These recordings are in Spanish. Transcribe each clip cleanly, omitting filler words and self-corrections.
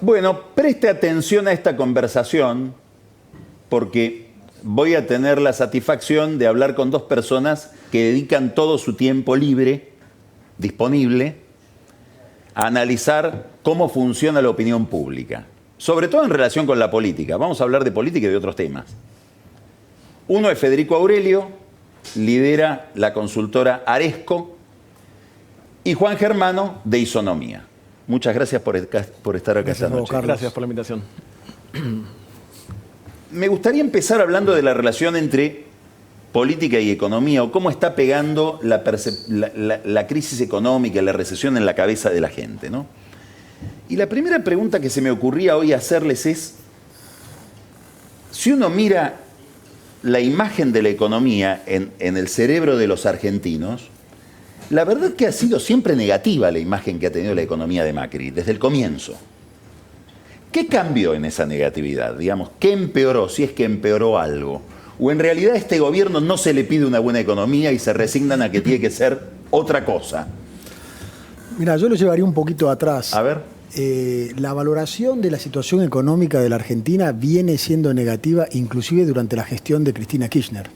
Bueno, preste atención a esta conversación porque voy a tener la satisfacción de hablar con dos personas que dedican todo su tiempo libre, disponible, a analizar cómo funciona la opinión pública, sobre todo en relación con la política. Vamos a hablar de política y de otros temas. Uno es Federico Aurelio, lidera la consultora Aresco, y Juan Germano, de Isonomía. Muchas gracias por estar acá esta noche. Gracias por la invitación. Me gustaría empezar hablando de la relación entre política y economía, o cómo está pegando la crisis económica, la recesión en la cabeza de la gente, ¿no? Y la primera pregunta que se me ocurría hoy hacerles es, si uno mira la imagen de la economía en el cerebro de los argentinos, la verdad es que ha sido siempre negativa la imagen que ha tenido la economía de Macri, desde el comienzo. ¿Qué cambió en esa negatividad? Digamos, ¿qué empeoró, si es que empeoró algo? ¿O en realidad a este gobierno no se le pide una buena economía y se resignan a que tiene que ser otra cosa? Mira, yo lo llevaría un poquito atrás. A ver. La valoración de la situación económica de la Argentina viene siendo negativa inclusive durante la gestión de Cristina Kirchner.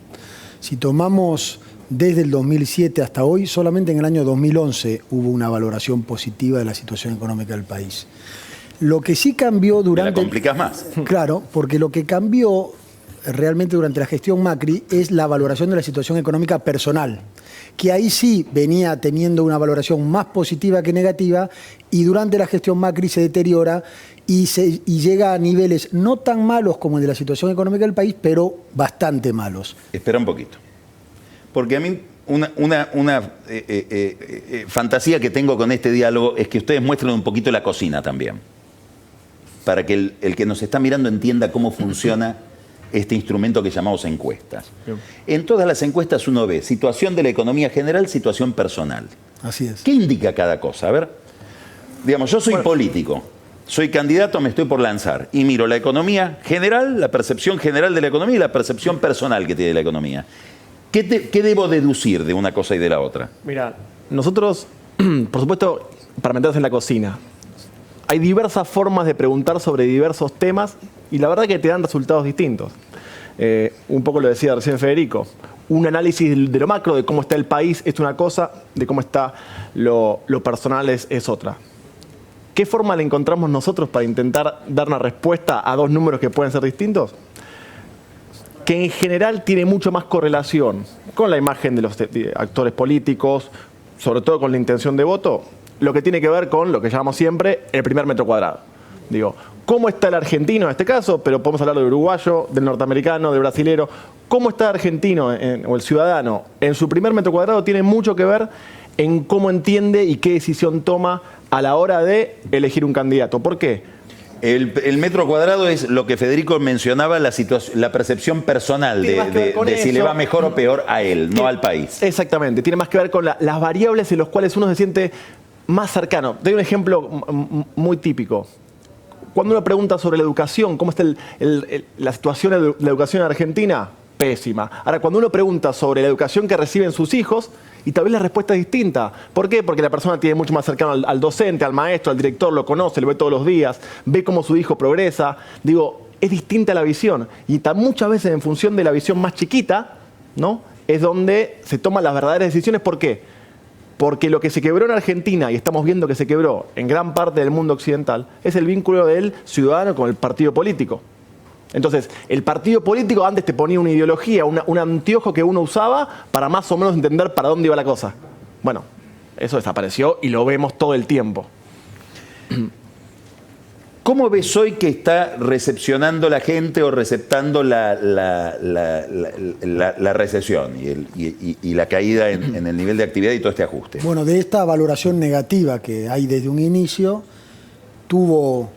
Si tomamos desde el 2007 hasta hoy, solamente en el año 2011 hubo una valoración positiva de la situación económica del país. Lo que sí cambió durante... ¿Me la complicás más? Claro, porque lo que cambió realmente durante la gestión Macri es la valoración de la situación económica personal, que ahí sí venía teniendo una valoración más positiva que negativa, y durante la gestión Macri se deteriora y llega a niveles no tan malos como el de la situación económica del país, pero bastante malos. Espera un poquito. Porque a mí una fantasía que tengo con este diálogo es que ustedes muestren un poquito la cocina también, para que el que nos está mirando entienda cómo funciona este instrumento que llamamos encuestas. Bien. En todas las encuestas uno ve situación de la economía general, situación personal. Así es. ¿Qué indica cada cosa? A ver, digamos, yo soy político, soy candidato, me estoy por lanzar, y miro la economía general, la percepción general de la economía y la percepción personal que tiene la economía. ¿Qué debo deducir de una cosa y de la otra? Mira, nosotros, por supuesto, para meternos en la cocina, hay diversas formas de preguntar sobre diversos temas y la verdad que te dan resultados distintos. Un poco lo decía recién Federico, un análisis de lo macro, de cómo está el país, es una cosa, de cómo está lo personal es otra. ¿Qué forma le encontramos nosotros para intentar dar una respuesta a dos números que pueden ser distintos? Que en general tiene mucho más correlación con la imagen de los actores políticos, sobre todo con la intención de voto, lo que tiene que ver con lo que llamamos siempre el primer metro cuadrado. Digo, ¿cómo está el argentino en este caso? Pero podemos hablar del uruguayo, del norteamericano, del brasilero. ¿Cómo está el argentino o el ciudadano en su primer metro cuadrado? Tiene mucho que ver en cómo entiende y qué decisión toma a la hora de elegir un candidato. ¿Por qué? El metro cuadrado es lo que Federico mencionaba, la percepción personal de si le va mejor o peor a él, no al país. Exactamente, tiene más que ver con las variables en las cuales uno se siente más cercano. Te doy un ejemplo muy típico. Cuando uno pregunta sobre la educación, ¿cómo está la situación de la educación en Argentina? Pésima. Ahora, cuando uno pregunta sobre la educación que reciben sus hijos, y tal vez la respuesta es distinta. ¿Por qué? Porque la persona tiene mucho más cercano al docente, al maestro, al director, lo conoce, lo ve todos los días, ve cómo su hijo progresa. Digo, es distinta la visión. Y muchas veces en función de la visión más chiquita, ¿no?, es donde se toman las verdaderas decisiones. ¿Por qué? Porque lo que se quebró en Argentina, y estamos viendo que se quebró en gran parte del mundo occidental, es el vínculo del ciudadano con el partido político. Entonces, el partido político antes te ponía una ideología, un anteojo que uno usaba para más o menos entender para dónde iba la cosa. Bueno, eso desapareció y lo vemos todo el tiempo. ¿Cómo ves hoy que está recepcionando la gente o receptando la recesión y la caída en el nivel de actividad y todo este ajuste? Bueno, de esta valoración negativa que hay desde un inicio, tuvo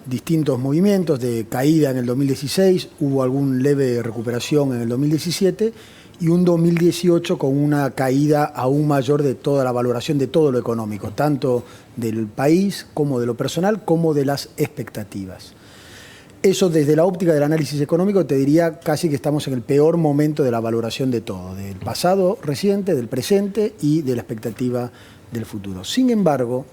distintos movimientos de caída en el 2016, hubo algún leve recuperación en el 2017 y un 2018 con una caída aún mayor de toda la valoración de todo lo económico, tanto del país como de lo personal, como de las expectativas. Eso desde la óptica del análisis económico te diría casi que estamos en el peor momento de la valoración de todo, del pasado reciente, del presente y de la expectativa del futuro. Sin embargo,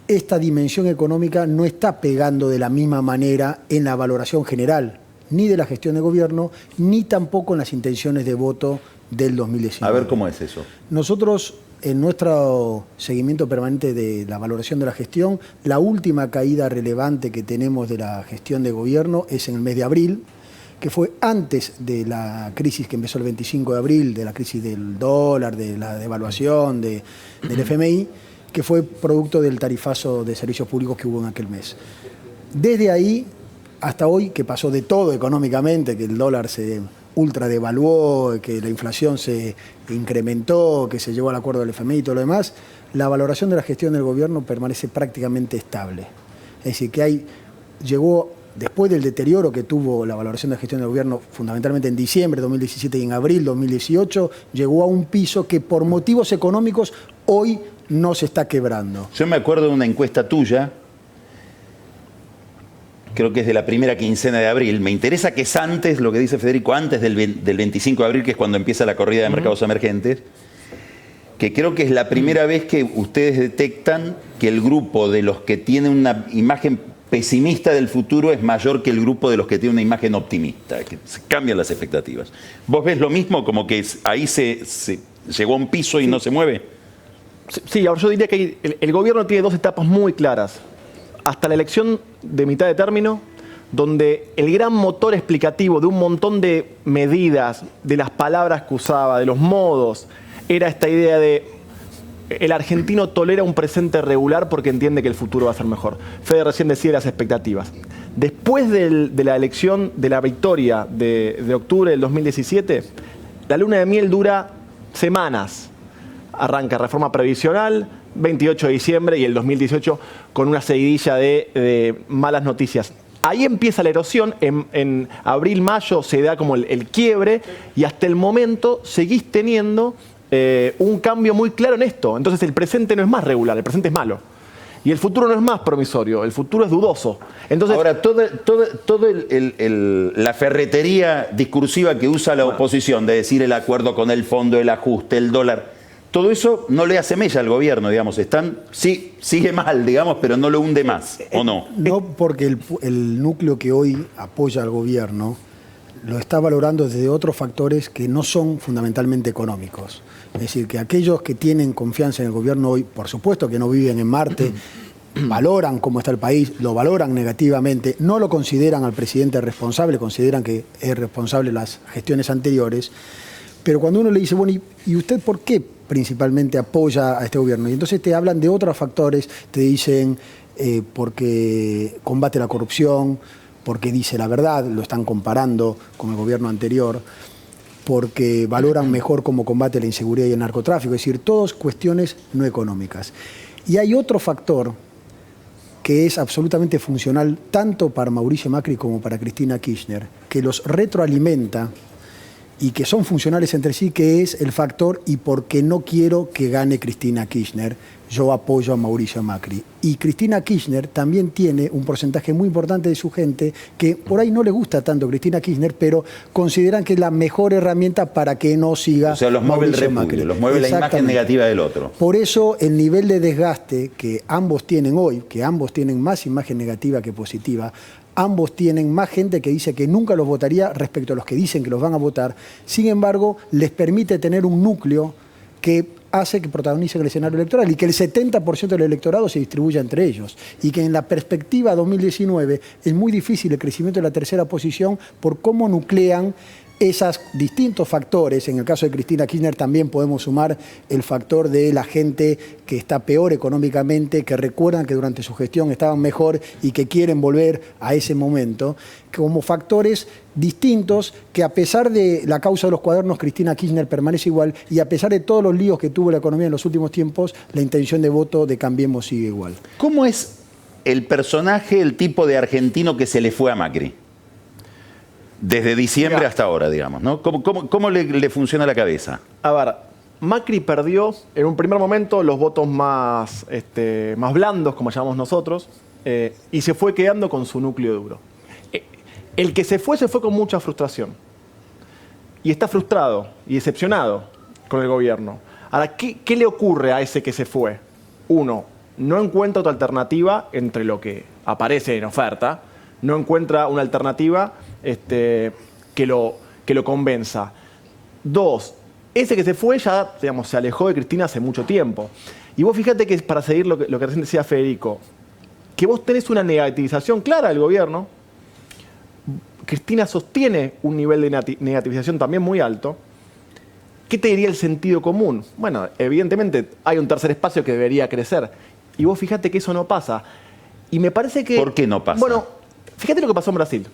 esta dimensión económica no está pegando de la misma manera en la valoración general, ni de la gestión de gobierno, ni tampoco en las intenciones de voto del 2019. A ver cómo es eso. Nosotros, en nuestro seguimiento permanente de la valoración de la gestión, la última caída relevante que tenemos de la gestión de gobierno es en el mes de abril, que fue antes de la crisis que empezó el 25 de abril, de la crisis del dólar, de la devaluación del FMI, que fue producto del tarifazo de servicios públicos que hubo en aquel mes. Desde ahí hasta hoy, que pasó de todo económicamente, que el dólar se ultradevaluó, que la inflación se incrementó, que se llegó al acuerdo del FMI y todo lo demás, la valoración de la gestión del gobierno permanece prácticamente estable. Es decir, que llegó, después del deterioro que tuvo la valoración de la gestión del gobierno, fundamentalmente en diciembre de 2017 y en abril de 2018, llegó a un piso que por motivos económicos hoy no se está quebrando. Yo me acuerdo de una encuesta tuya, creo que es de la primera quincena de abril. Me interesa que es antes, lo que dice Federico, antes del 25 de abril, que es cuando empieza la corrida de mercados emergentes, que creo que es la primera vez que ustedes detectan que el grupo de los que tiene una imagen pesimista del futuro es mayor que el grupo de los que tiene una imagen optimista, que se cambian las expectativas. ¿Vos ves lo mismo, como que ahí se llegó a un piso y no se mueve? Sí, ahora yo diría que el gobierno tiene dos etapas muy claras. Hasta la elección de mitad de término, donde el gran motor explicativo de un montón de medidas, de las palabras que usaba, de los modos, era esta idea de el argentino tolera un presente regular porque entiende que el futuro va a ser mejor. Fede recién decía las expectativas. Después de la elección, de la victoria de octubre del 2017, la luna de miel dura semanas. Arranca reforma previsional, 28 de diciembre y el 2018 con una seguidilla de malas noticias. Ahí empieza la erosión, en abril, mayo se da como el quiebre y hasta el momento seguís teniendo un cambio muy claro en esto. Entonces el presente no es más regular, el presente es malo. Y el futuro no es más promisorio, el futuro es dudoso. Entonces, ahora, toda la ferretería discursiva que usa la oposición, de decir el acuerdo con el fondo, el ajuste, el dólar, todo eso no le hace mella al gobierno, digamos. Sí, sigue mal, digamos, pero no lo hunde más, ¿o no? No, porque el núcleo que hoy apoya al gobierno lo está valorando desde otros factores que no son fundamentalmente económicos. Es decir, que aquellos que tienen confianza en el gobierno hoy, por supuesto que no viven en Marte, valoran cómo está el país, lo valoran negativamente, no lo consideran al presidente responsable, consideran que es responsable de las gestiones anteriores, pero cuando uno le dice, bueno, ¿y usted por qué principalmente apoya a este gobierno? Y entonces te hablan de otros factores, te dicen porque combate la corrupción, porque dice la verdad, lo están comparando con el gobierno anterior, porque valoran mejor cómo combate la inseguridad y el narcotráfico, es decir, todas cuestiones no económicas. Y hay otro factor que es absolutamente funcional tanto para Mauricio Macri como para Cristina Kirchner, que los retroalimenta y que son funcionales entre sí, que es el factor y porque no quiero que gane Cristina Kirchner, yo apoyo a Mauricio Macri. Y Cristina Kirchner también tiene un porcentaje muy importante de su gente que por ahí no le gusta tanto Cristina Kirchner, pero consideran que es la mejor herramienta para que no siga o sea, los mueve Mauricio el repudio, Macri. los mueve la imagen negativa del otro. Por eso el nivel de desgaste que ambos tienen hoy, que ambos tienen más imagen negativa que positiva, ambos tienen más gente que dice que nunca los votaría respecto a los que dicen que los van a votar. Sin embargo, les permite tener un núcleo que hace que protagonicen el escenario electoral y que el 70% del electorado se distribuya entre ellos. Y que en la perspectiva 2019 es muy difícil el crecimiento de la tercera posición por cómo nuclean esos distintos factores. En el caso de Cristina Kirchner también podemos sumar el factor de la gente que está peor económicamente, que recuerdan que durante su gestión estaban mejor y que quieren volver a ese momento, como factores distintos que a pesar de la causa de los cuadernos, Cristina Kirchner permanece igual y a pesar de todos los líos que tuvo la economía en los últimos tiempos, la intención de voto de Cambiemos sigue igual. ¿Cómo es el personaje, el tipo de argentino que se le fue a Macri? Desde diciembre hasta ahora, digamos, ¿no? ¿Cómo le funciona la cabeza? A ver, Macri perdió en un primer momento los votos más blandos, como llamamos nosotros, y se fue quedando con su núcleo duro. El que se fue con mucha frustración. Y está frustrado y decepcionado con el gobierno. Ahora, ¿qué le ocurre a ese que se fue? Uno, no encuentra otra alternativa entre lo que aparece en oferta, no encuentra una alternativa que lo convenza. 2, ese que se fue ya, digamos, se alejó de Cristina hace mucho tiempo. Y vos fíjate que, para seguir lo que recién decía Federico, que vos tenés una negativización clara del gobierno. Cristina sostiene un nivel de negativización también muy alto. ¿Qué te diría el sentido común? Bueno, evidentemente hay un tercer espacio que debería crecer. Y vos fíjate que eso no pasa. Y me parece que... ¿Por qué no pasa? Bueno, fíjate lo que pasó en Brasil.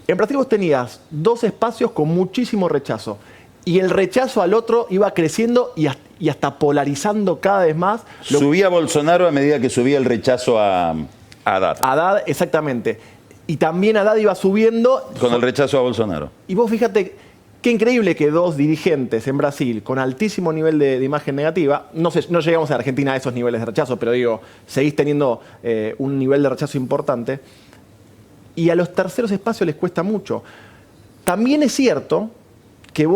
En Brasil vos tenías 2 espacios con muchísimo rechazo. Y el rechazo al otro iba creciendo y hasta polarizando cada vez más. Subía Bolsonaro a medida que subía el rechazo a Haddad. Haddad, exactamente. Y también Haddad iba subiendo... Con el rechazo a Bolsonaro. Y vos fíjate qué increíble que 2 dirigentes en Brasil con altísimo nivel de imagen negativa, no llegamos a Argentina a esos niveles de rechazo, pero digo, seguís teniendo un nivel de rechazo importante, y a los terceros espacios les cuesta mucho. También es cierto que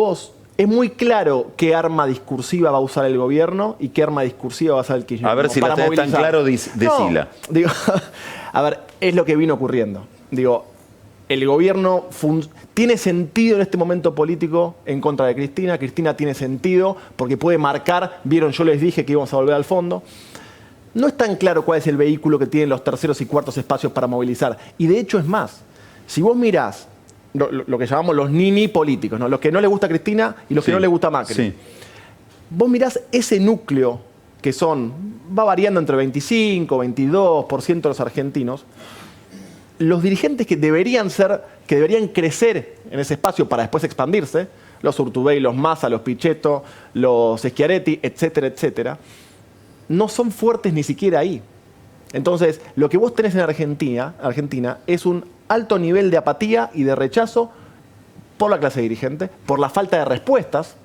es muy claro qué arma discursiva va a usar el gobierno y qué arma discursiva va a usar el kirchnerismo. A ver si la tenés tan claro, decila. No, digo, a ver, es lo que vino ocurriendo. Digo, el gobierno tiene sentido en este momento político en contra de Cristina. Cristina tiene sentido porque puede marcar, vieron, yo les dije que íbamos a volver al fondo. No es tan claro cuál es el vehículo que tienen los terceros y cuartos espacios para movilizar. Y de hecho es más, si vos mirás lo que llamamos los nini políticos, ¿no? Los que no le gusta a Cristina y los que no le gusta a Macri. Sí. Vos mirás ese núcleo que va variando entre 25, 22% de los argentinos. Los dirigentes que deberían crecer en ese espacio para después expandirse, los Urtubey, los Massa, los Pichetto, los Schiaretti, etcétera, etcétera, no son fuertes ni siquiera ahí. Entonces, lo que vos tenés en Argentina es un alto nivel de apatía y de rechazo por la clase dirigente, por la falta de respuestas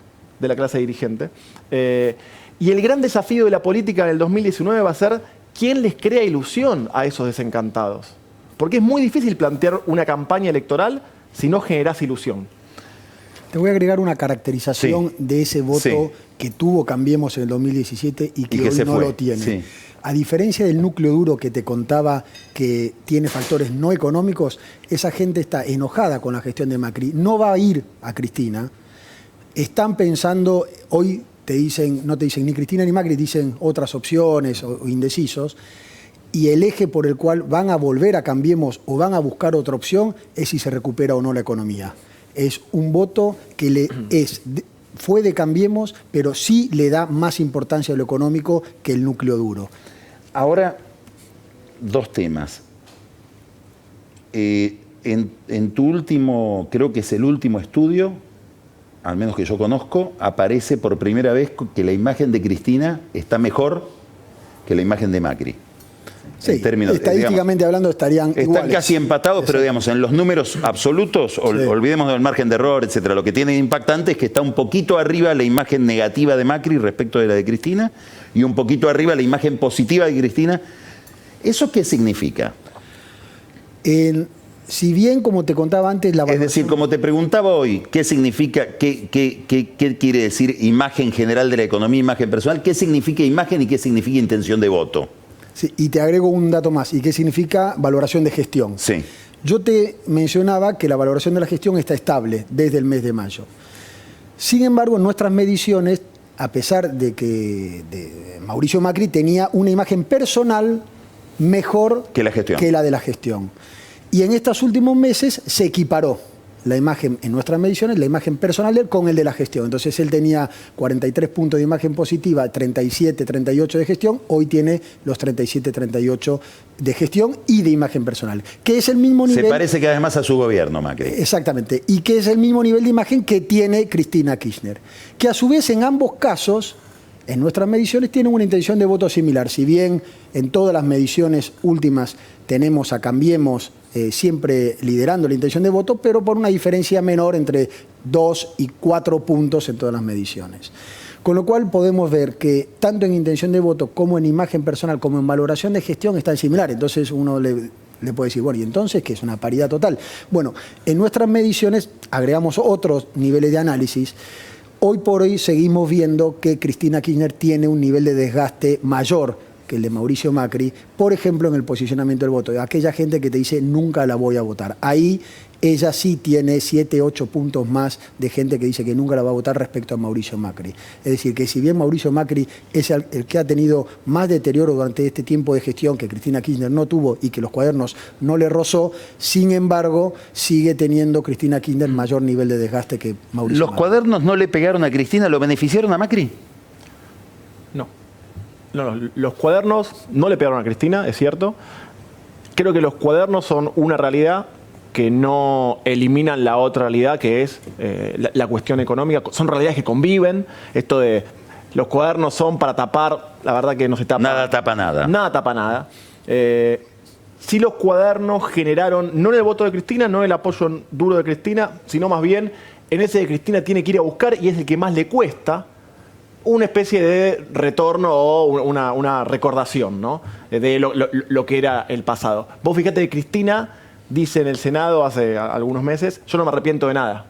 de la clase dirigente. Y el gran desafío de la política en el 2019 va a ser quién les crea ilusión a esos desencantados. Porque es muy difícil plantear una campaña electoral si no generás ilusión. Te voy a agregar una caracterización de ese voto que tuvo Cambiemos en el 2017 y que hoy no lo tiene. Sí. A diferencia del núcleo duro que te contaba que tiene factores no económicos, esa gente está enojada con la gestión de Macri, no va a ir a Cristina. Están pensando, hoy no te dicen ni Cristina ni Macri, dicen otras opciones o indecisos. Y el eje por el cual van a volver a Cambiemos o van a buscar otra opción es si se recupera o no la economía. Es un voto que fue de Cambiemos, pero sí le da más importancia a lo económico que el núcleo duro. Ahora, 2 temas. En tu último, creo que es el último estudio, al menos que yo conozco, aparece por primera vez que la imagen de Cristina está mejor que la imagen de Macri. Sí, estadísticamente hablando estarían iguales. Están casi empatados, pero digamos, en los números absolutos, olvidemos del margen de error, etcétera. Lo que tiene impactante es que está un poquito arriba la imagen negativa de Macri respecto de la de Cristina y un poquito arriba la imagen positiva de Cristina. ¿Eso qué significa? Si bien, como te contaba antes, la Es decir, como te preguntaba hoy, ¿qué significa, qué quiere decir imagen general de la economía, imagen personal? ¿Qué significa imagen y qué significa intención de voto? Sí, y te agrego un dato más. ¿Y qué significa valoración de gestión? Sí. Yo te mencionaba que la valoración de la gestión está estable desde el mes de mayo. Sin embargo, en nuestras mediciones, a pesar de que Mauricio Macri tenía una imagen personal mejor que la de la gestión. Y en estos últimos meses se equiparó la imagen, en nuestras mediciones, la imagen personal de él con el de la gestión. Entonces él tenía 43 puntos de imagen positiva, 37, 38 de gestión, hoy tiene los 37, 38 de gestión y de imagen personal, que es el mismo nivel... Se parece cada vez más a su gobierno, Macri. Exactamente, y que es el mismo nivel de imagen que tiene Cristina Kirchner, que a su vez en ambos casos, en nuestras mediciones, tienen una intención de voto similar. Si bien en todas las mediciones últimas tenemos a Cambiemos siempre liderando la intención de voto, pero por una diferencia menor entre 2 y 4 puntos en todas las mediciones. Con lo cual podemos ver que tanto en intención de voto como en imagen personal como en valoración de gestión están similares. Entonces uno le puede decir, bueno, ¿y entonces qué es una paridad total? Bueno, en nuestras mediciones agregamos otros niveles de análisis. Hoy por hoy seguimos viendo que Cristina Kirchner tiene un nivel de desgaste mayor que el de Mauricio Macri, por ejemplo, en el posicionamiento del voto. Aquella gente que te dice nunca la voy a votar. Ahí ella sí tiene 7, 8 puntos más de gente que dice que nunca la va a votar respecto a Mauricio Macri. Es decir, que si bien Mauricio Macri es el que ha tenido más deterioro durante este tiempo de gestión que Cristina Kirchner no tuvo y que los cuadernos no le rozó, sin embargo, sigue teniendo Cristina Kirchner mayor nivel de desgaste que Mauricio ¿Los Macri. cuadernos no le pegaron a Cristina, lo beneficiaron a Macri? No. Los cuadernos no le pegaron a Cristina, es cierto. Creo que los cuadernos son una realidad que no eliminan la otra realidad, que es la cuestión económica. Son realidades que conviven. Esto de los cuadernos son para tapar, la verdad que no se tapa. Nada tapa nada. Nada tapa nada. Sí, los cuadernos generaron, no en el voto de Cristina, no en el apoyo duro de Cristina, sino más bien en ese que Cristina tiene que ir a buscar y es el que más le cuesta, una especie de retorno o una recordación, ¿no? De lo que era el pasado. Vos fíjate que Cristina dice en el Senado hace algunos meses, yo no me arrepiento de nada.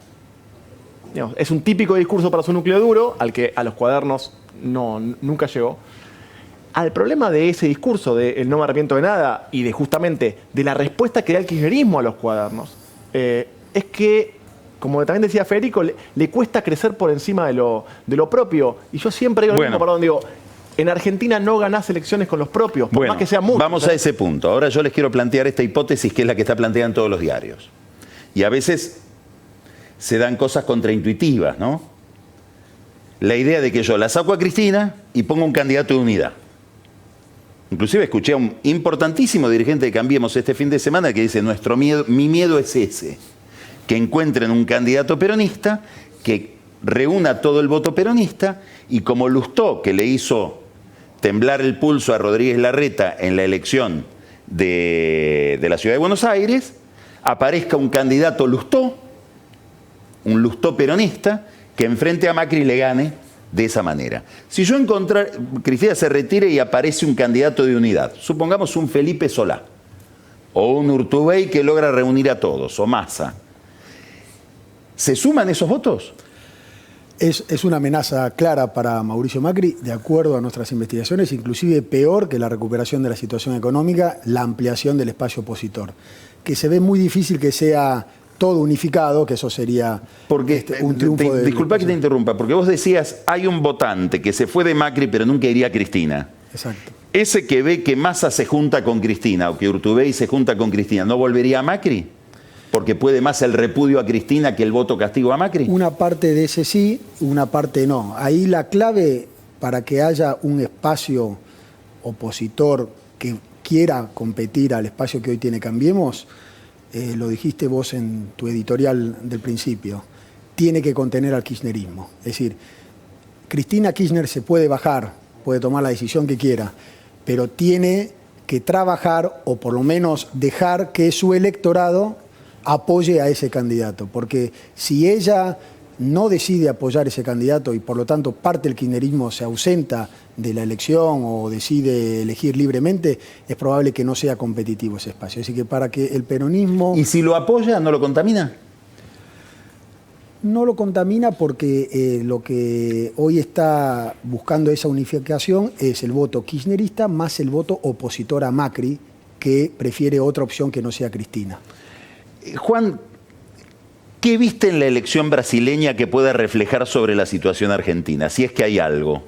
Digamos, es un típico discurso para su núcleo duro, al que a los cuadernos nunca llegó. Al problema de ese discurso, de el no me arrepiento de nada, y de justamente de la respuesta que da el kirchnerismo a los cuadernos, es que, como también decía Federico, le cuesta crecer por encima de lo propio. Y yo siempre digo, digo, en Argentina no ganás elecciones con los propios, por más que sean muchos. Vamos a ese punto. Ahora yo les quiero plantear esta hipótesis que es la que está planteada en todos los diarios. Y a veces se dan cosas contraintuitivas, ¿no? La idea de que yo la saco a Cristina y pongo un candidato de unidad. Inclusive escuché a un importantísimo dirigente de Cambiemos este fin de semana que dice, mi miedo es ese, que encuentren un candidato peronista que reúna todo el voto peronista y como Lustó, que le hizo temblar el pulso a Rodríguez Larreta en la elección de la Ciudad de Buenos Aires, aparezca un candidato Lustó, un Lustó peronista, que enfrente a Macri le gane de esa manera. Si yo encontrar, Cristina se retire y aparece un candidato de unidad, supongamos un Felipe Solá, o un Urtubey que logra reunir a todos, o Massa, ¿se suman esos votos? Es una amenaza clara para Mauricio Macri, de acuerdo a nuestras investigaciones, inclusive peor que la recuperación de la situación económica, la ampliación del espacio opositor, que se ve muy difícil que sea todo unificado, que eso sería un triunfo. Disculpa que te interrumpa, porque vos decías, hay un votante que se fue de Macri pero nunca iría a Cristina. Exacto. Ese que ve que Massa se junta con Cristina o que Urtubey se junta con Cristina, ¿no volvería a Macri? Porque puede más el repudio a Cristina que el voto castigo a Macri. Una parte de ese sí, una parte no. Ahí la clave para que haya un espacio opositor que quiera competir al espacio que hoy tiene Cambiemos, lo dijiste vos en tu editorial del principio, tiene que contener al kirchnerismo. Es decir, Cristina Kirchner se puede bajar, puede tomar la decisión que quiera, pero tiene que trabajar o por lo menos dejar que su electorado apoye a ese candidato, porque si ella no decide apoyar ese candidato y por lo tanto parte del kirchnerismo se ausenta de la elección o decide elegir libremente, es probable que no sea competitivo ese espacio. Así que para que el peronismo... ¿Y si lo apoya, no lo contamina? No lo contamina porque lo que hoy está buscando esa unificación es el voto kirchnerista más el voto opositor a Macri, que prefiere otra opción que no sea Cristina. Juan, ¿qué viste en la elección brasileña que pueda reflejar sobre la situación argentina? Si es que hay algo.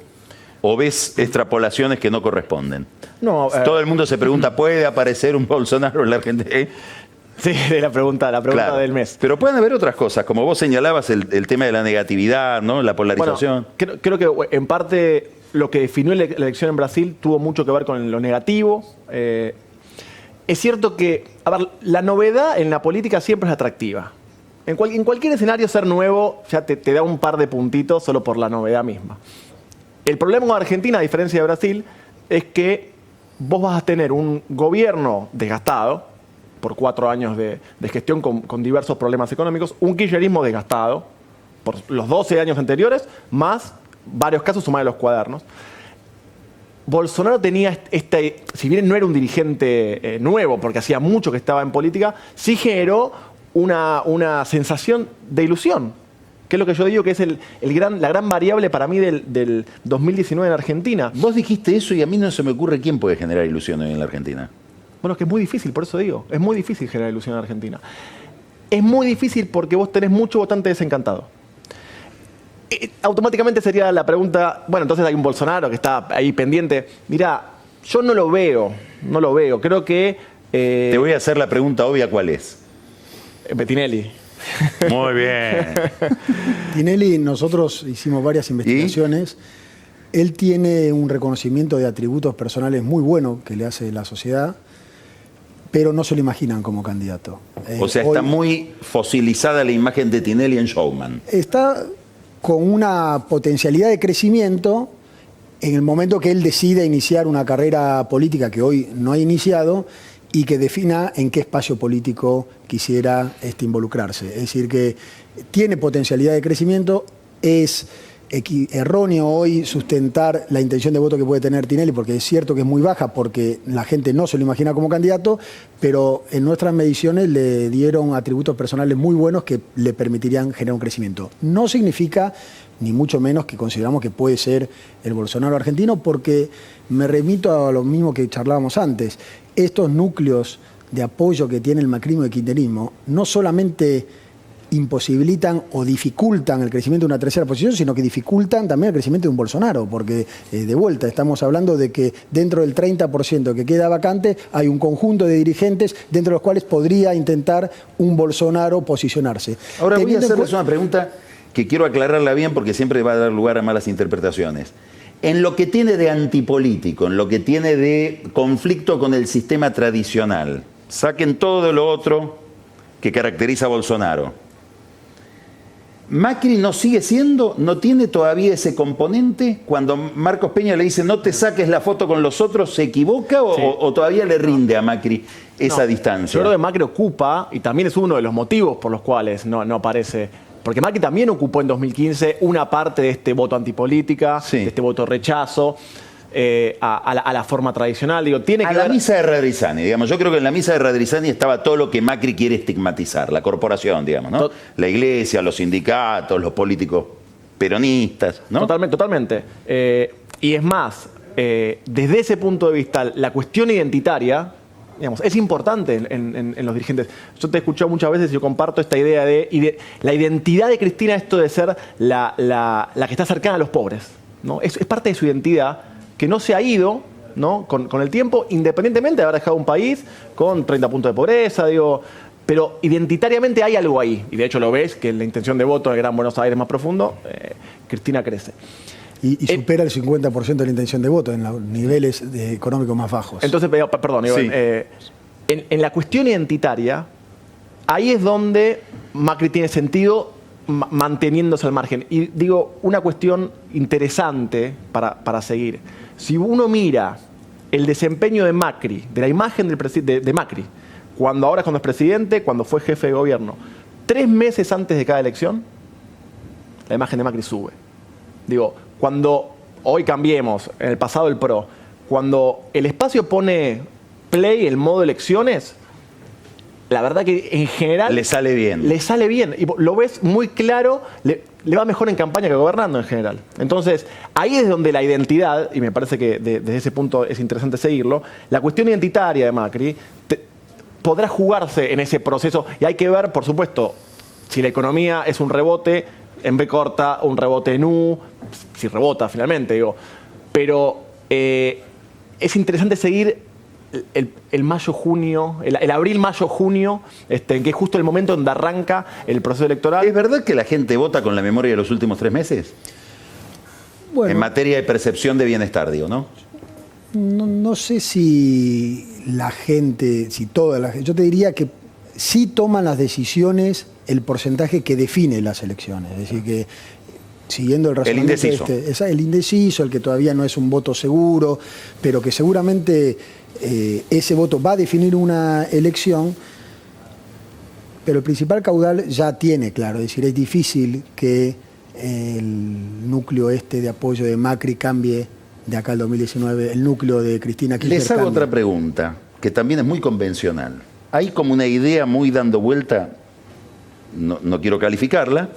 ¿O ves extrapolaciones que no corresponden? No, todo el mundo se pregunta, ¿puede aparecer un Bolsonaro en la Argentina? Sí, la pregunta claro, del mes. Pero pueden haber otras cosas, como vos señalabas, el tema de la negatividad, ¿no? La polarización. Bueno, creo que en parte lo que definió la elección en Brasil tuvo mucho que ver con lo negativo. Es cierto que, a ver, la novedad en la política siempre es atractiva. En cualquier escenario ser nuevo ya te da un par de puntitos solo por la novedad misma. El problema con Argentina, a diferencia de Brasil, es que vos vas a tener un gobierno desgastado por 4 años de gestión con diversos problemas económicos, un kirchnerismo desgastado por los 12 años anteriores, más varios casos sumados a los cuadernos. Bolsonaro tenía si bien no era un dirigente nuevo, porque hacía mucho que estaba en política, sí generó una sensación de ilusión. Que es lo que yo digo que es la gran variable para mí del 2019 en Argentina. Vos dijiste eso y a mí no se me ocurre quién puede generar ilusión hoy en la Argentina. Bueno, es que es muy difícil, por eso digo. Es muy difícil generar ilusión en Argentina. Es muy difícil porque vos tenés mucho votante desencantado. Automáticamente sería la pregunta, bueno, entonces hay un Bolsonaro que está ahí pendiente. Mirá, yo no lo veo. Creo que... Te voy a hacer la pregunta obvia, ¿cuál es? Bettinelli. Muy bien. Tinelli, nosotros hicimos varias investigaciones. Él tiene un reconocimiento de atributos personales muy bueno que le hace la sociedad, pero no se lo imaginan como candidato. O sea, está muy fosilizada la imagen de Tinelli en Showman. Está con una potencialidad de crecimiento en el momento que él decide iniciar una carrera política que hoy no ha iniciado y que defina en qué espacio político quisiera involucrarse. Es decir, que tiene potencialidad de crecimiento. Es erróneo hoy sustentar la intención de voto que puede tener Tinelli, porque es cierto que es muy baja, porque la gente no se lo imagina como candidato, pero en nuestras mediciones le dieron atributos personales muy buenos que le permitirían generar un crecimiento. No significa, ni mucho menos, que consideramos que puede ser el Bolsonaro argentino, porque me remito a lo mismo que charlábamos antes. Estos núcleos de apoyo que tiene el macrismo y el kirchnerismo no solamente imposibilitan o dificultan el crecimiento de una tercera posición, sino que dificultan también el crecimiento de un Bolsonaro, porque de vuelta estamos hablando de que dentro del 30% que queda vacante hay un conjunto de dirigentes dentro de los cuales podría intentar un Bolsonaro posicionarse. Ahora voy a hacerles una pregunta que quiero aclararla bien porque siempre va a dar lugar a malas interpretaciones. En lo que tiene de antipolítico, en lo que tiene de conflicto con el sistema tradicional, saquen todo de lo otro que caracteriza a Bolsonaro. ¿Macri no sigue siendo, no tiene todavía ese componente? Cuando Marcos Peña le dice no te saques la foto con los otros, ¿se equivoca o todavía le rinde a Macri esa distancia? Yo creo que Macri ocupa, y también es uno de los motivos por los cuales no aparece, porque Macri también ocupó en 2015 una parte de este voto antipolítica, de este voto rechazo a la forma tradicional. Digo, tiene que la misa de Radrizani, digamos. Yo creo que en la misa de Radrizani estaba todo lo que Macri quiere estigmatizar, la corporación, digamos, ¿no? La iglesia, los sindicatos, los políticos peronistas, ¿no? Totalmente. Y es más, desde ese punto de vista, la cuestión identitaria, digamos, es importante en los dirigentes. Yo te he escuchado muchas veces y yo comparto esta idea de la identidad de Cristina, esto de ser la que está cercana a los pobres, ¿no? Es parte de su identidad que no se ha ido, ¿no? con el tiempo, independientemente de haber dejado un país con 30 puntos de pobreza, digo, pero identitariamente hay algo ahí. Y de hecho lo ves, que en la intención de voto del Gran Buenos Aires más profundo, Cristina crece. Y supera el 50% de la intención de voto en los niveles económicos más bajos. Entonces, perdón, sí. En la cuestión identitaria, ahí es donde Macri tiene sentido manteniéndose al margen. Y digo, una cuestión interesante para seguir. Si uno mira el desempeño de Macri, de la imagen de Macri, ahora cuando es presidente, cuando fue jefe de gobierno, 3 meses antes de cada elección, la imagen de Macri sube. Digo, cuando hoy cambiemos, en el pasado el PRO, cuando el espacio pone play, el modo elecciones, la verdad que en general... Le sale bien. Le sale bien. Y lo ves muy claro, le va mejor en campaña que gobernando en general. Entonces, ahí es donde la identidad, y me parece que desde ese punto es interesante seguirlo, la cuestión identitaria de Macri podrá jugarse en ese proceso. Y hay que ver, por supuesto, si la economía es un rebote en B corta, un rebote en U, si rebota finalmente, digo. Pero es interesante seguir el mayo-junio, el abril-mayo-junio, que es justo el momento donde arranca el proceso electoral. ¿Es verdad que la gente vota con la memoria de los últimos 3 meses? Bueno, en materia de percepción de bienestar, digo, ¿no? No sé si la gente, si toda la gente, yo te diría que sí toman las decisiones el porcentaje que define las elecciones. Es decir, que siguiendo el razonamiento el indeciso, el que todavía no es un voto seguro, pero que seguramente ese voto va a definir una elección, pero el principal caudal ya tiene claro. Es decir, es difícil que el núcleo de apoyo de Macri cambie de acá al 2019, el núcleo de Cristina Kirchner. Les hago otra pregunta, que también es muy convencional. Hay como una idea muy dando vuelta, no quiero calificarla,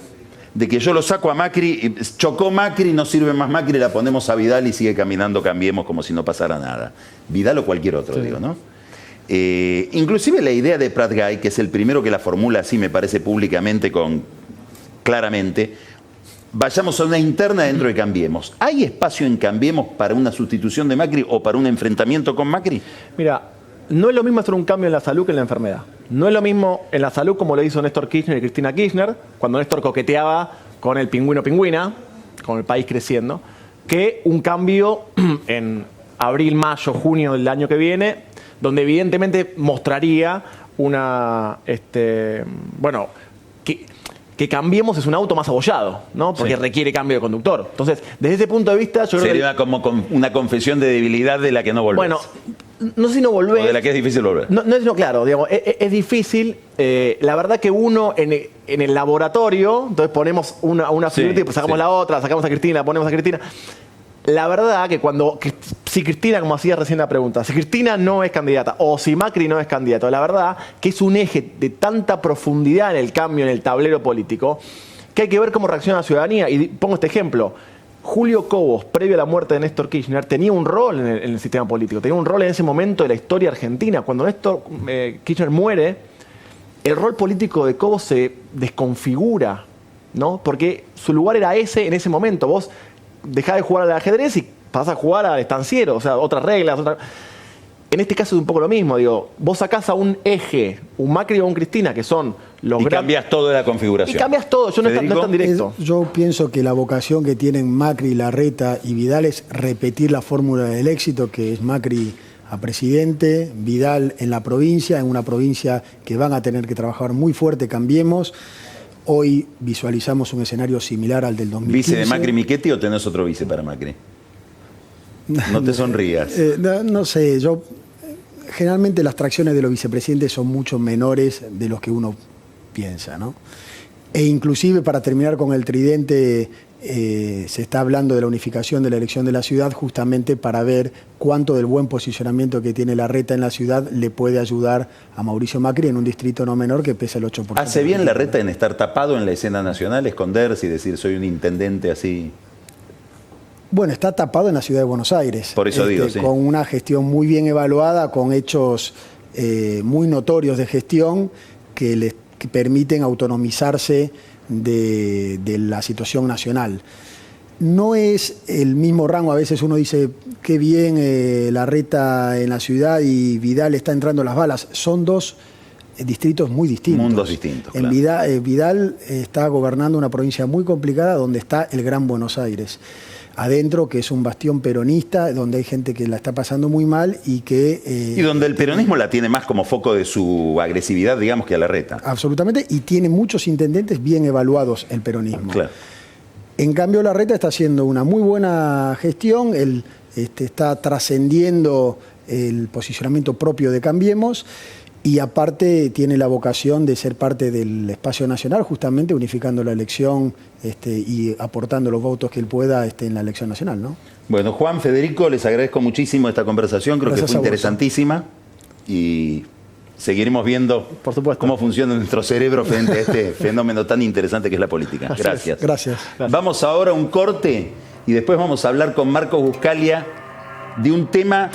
de que yo lo saco a Macri, chocó Macri, no sirve más Macri, la ponemos a Vidal y sigue caminando Cambiemos como si no pasara nada. Vidal o cualquier otro, digo, ¿no? Inclusive la idea de Prat Gay, que es el primero que la formula así, me parece públicamente, claramente, vayamos a una interna dentro de Cambiemos. ¿Hay espacio en Cambiemos para una sustitución de Macri o para un enfrentamiento con Macri? Mira, no es lo mismo hacer un cambio en la salud que en la enfermedad. No es lo mismo en la salud como lo hizo Néstor Kirchner y Cristina Kirchner, cuando Néstor coqueteaba con el pingüino-pingüina, con el país creciendo, que un cambio en abril, mayo, junio del año que viene, donde evidentemente mostraría una, bueno, que Cambiemos es un auto más abollado, ¿no? Porque requiere cambio de conductor. Entonces, desde ese punto de vista, yo creo que sería como una confesión de debilidad de la que no volvés. bueno, no sé si no volvés. O de la que es difícil volver. No, claro, digamos, es difícil. La verdad que uno en el laboratorio, entonces ponemos una figurita y pues sacamos la otra, sacamos a Cristina, la ponemos a Cristina. La verdad que si Cristina, como hacía recién la pregunta, si Cristina no es candidata o si Macri no es candidato, la verdad que es un eje de tanta profundidad en el cambio, en el tablero político, que hay que ver cómo reacciona la ciudadanía. Y pongo este ejemplo. Julio Cobos, previo a la muerte de Néstor Kirchner, tenía un rol en el sistema político, tenía un rol en ese momento de la historia argentina. Cuando Néstor Kirchner muere, el rol político de Cobos se desconfigura, ¿no? Porque su lugar era ese en ese momento. Vos dejás de jugar al ajedrez y pasás a jugar al estanciero, o sea, otras reglas. En este caso es un poco lo mismo, digo, vos sacás a un eje, un Macri o un Cristina, que son los y cambias toda la configuración. Y cambias todo, yo no es tan directo. Yo pienso que la vocación que tienen Macri, Larreta y Vidal es repetir la fórmula del éxito, que es Macri a presidente, Vidal en la provincia, en una provincia que van a tener que trabajar muy fuerte, Cambiemos. Hoy visualizamos un escenario similar al del 2015. ¿Vice de Macri Michetti o tenés otro vice para Macri? No te sonrías. No sé, generalmente las tracciones de los vicepresidentes son mucho menores de los que uno piensa, ¿no? E inclusive, para terminar con el tridente, se está hablando de la unificación de la elección de la ciudad justamente para ver cuánto del buen posicionamiento que tiene Larreta en la ciudad le puede ayudar a Mauricio Macri en un distrito no menor que pesa el 8%. ¿Hace bien Larreta en estar tapado en la escena nacional, esconderse y decir soy un intendente así? Bueno, está tapado en la ciudad de Buenos Aires. Por eso digo, sí. Con una gestión muy bien evaluada, con hechos muy notorios de gestión que permiten autonomizarse de la situación nacional. No es el mismo rango, a veces uno dice qué bien Larreta en la ciudad y Vidal está entrando a las balas. Son dos distritos muy distintos. Mundos distintos, claro. Vidal está gobernando una provincia muy complicada donde está el Gran Buenos Aires. Adentro, que es un bastión peronista, donde hay gente que la está pasando muy mal y que... y donde el peronismo la tiene más como foco de su agresividad, digamos, que a Larreta. Absolutamente, y tiene muchos intendentes bien evaluados el peronismo. Claro. En cambio, Larreta está haciendo una muy buena gestión, él está trascendiendo el posicionamiento propio de Cambiemos, y aparte tiene la vocación de ser parte del espacio nacional, justamente unificando la elección y aportando los votos que él pueda en la elección nacional, ¿no? Bueno, Juan, Federico, les agradezco muchísimo esta conversación, creo Gracias que fue interesantísima y seguiremos viendo cómo funciona nuestro cerebro frente a este fenómeno tan interesante que es la política. Gracias. Gracias. Vamos ahora a un corte y después vamos a hablar con Marcos Buscaglia de un tema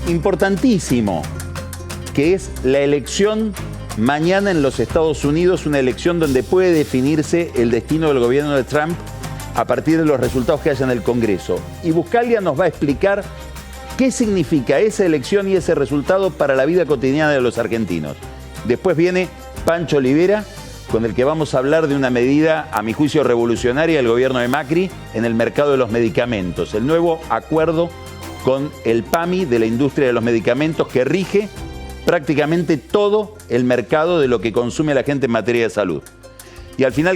importantísimo, que es la elección mañana en los Estados Unidos, una elección donde puede definirse el destino del gobierno de Trump a partir de los resultados que haya en el Congreso. Y Buscaglia nos va a explicar qué significa esa elección y ese resultado para la vida cotidiana de los argentinos. Después viene Pancho Olivera, con el que vamos a hablar de una medida, a mi juicio, revolucionaria del gobierno de Macri en el mercado de los medicamentos. El nuevo acuerdo con el PAMI de la industria de los medicamentos que rige prácticamente todo el mercado de lo que consume la gente en materia de salud. Y al final